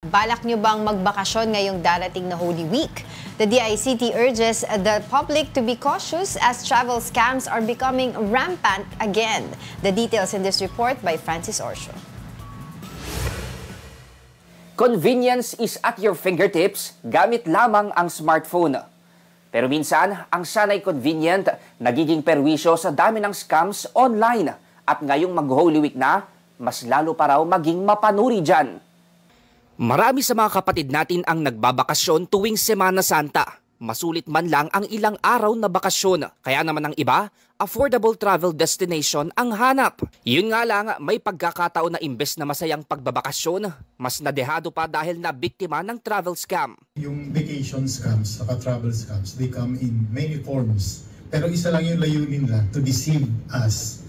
Balak nyo bang magbakasyon ngayong darating na Holy Week? The DICT urges the public to be cautious as travel scams are becoming rampant again. The details in this report by Francis Orsio. Convenience is at your fingertips, gamit lamang ang smartphone. Pero minsan, ang sanay convenient, nagiging perwisyo sa dami ng scams online. At ngayong mag-Holy Week na, mas lalo pa raw maging mapanuri dyan. Marami sa mga kapatid natin ang nagbabakasyon tuwing Semana Santa. Masulit man lang ang ilang araw na bakasyon. Kaya naman ang iba, affordable travel destination ang hanap. Yun nga lang, may pagkakataon na imbes na masayang pagbabakasyon, mas nadehado pa dahil na biktima ng travel scam. Yung vacation scams, saka travel scams, they come in many forms. Pero isa lang yung layunin nila, to deceive us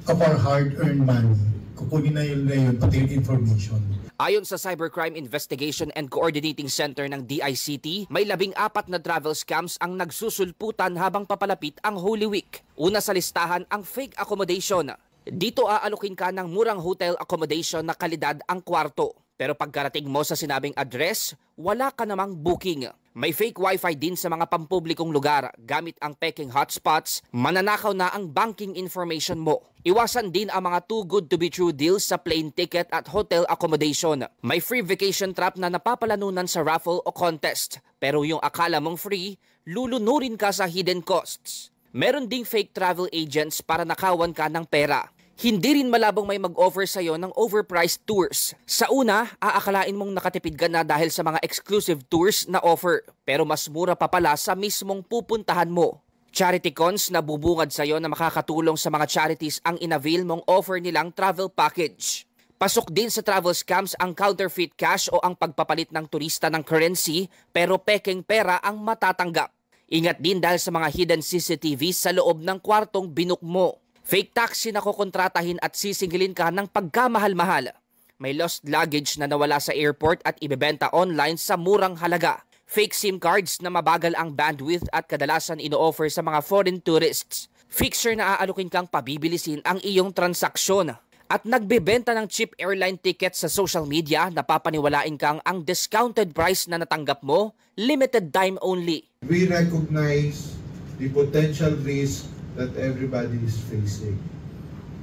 of our hard-earned money. Kukunin na yun, pati yung information. Ayon sa Cybercrime Investigation and Coordinating Center ng DICT, may 14 na travel scams ang nagsusulputan habang papalapit ang Holy Week. Una sa listahan ang fake accommodation. Dito aalukin ka ng murang hotel accommodation na kalidad ang kwarto. Pero pagkarating mo sa sinabing address, wala ka namang booking. May fake wifi din sa mga pampublikong lugar. Gamit ang peking hotspots, mananakaw na ang banking information mo. Iwasan din ang mga too good to be true deals sa plane ticket at hotel accommodation. May free vacation trap na napapalanunan sa raffle o contest. Pero yung akala mong free, lulunurin ka sa hidden costs. Meron ding fake travel agents para nakawan ka ng pera. Hindi rin malabong may mag-offer sa'yo ng overpriced tours. Sa una, aakalain mong nakatipid ka na dahil sa mga exclusive tours na offer. Pero mas mura pa pala sa mismong pupuntahan mo. Charity cons na bubungad sa'yo na makakatulong sa mga charities ang inavail mong offer nilang travel package. Pasok din sa travel scams ang counterfeit cash o ang pagpapalit ng turista ng currency pero pekeng pera ang matatanggap. Ingat din dahil sa mga hidden CCTV sa loob ng kwartong binook mo. Fake taxi na kukontratahin at sisingilin ka ng pagkamahal-mahal. May lost luggage na nawala sa airport at ibebenta online sa murang halaga. Fake SIM cards na mabagal ang bandwidth at kadalasan ino-offer sa mga foreign tourists. Fixer na aalukin kang pabibilisin ang iyong transaksyon. At nagbebenta ng cheap airline tickets sa social media, napapaniwalain kang ang discounted price na natanggap mo, limited time only. We recognize the potential risk that everybody is facing.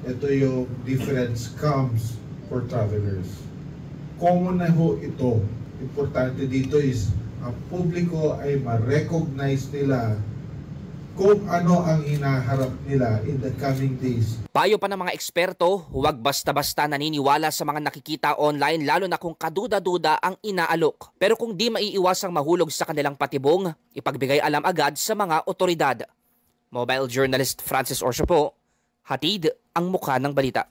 Ito yung different scams for travelers. Common na ho ito. Importante dito is ang publiko ay ma-recognize nila kung ano ang hinaharap nila in the coming days. Payo pa ng mga eksperto, huwag basta-basta naniniwala sa mga nakikita online lalo na kung kaduda-duda ang inaalok. Pero kung di maiiwasang mahulog sa kanilang patibong, ipagbigay alam agad sa mga otoridad. Mobile journalist Francis Orsio po, hatid ang mukha ng balita.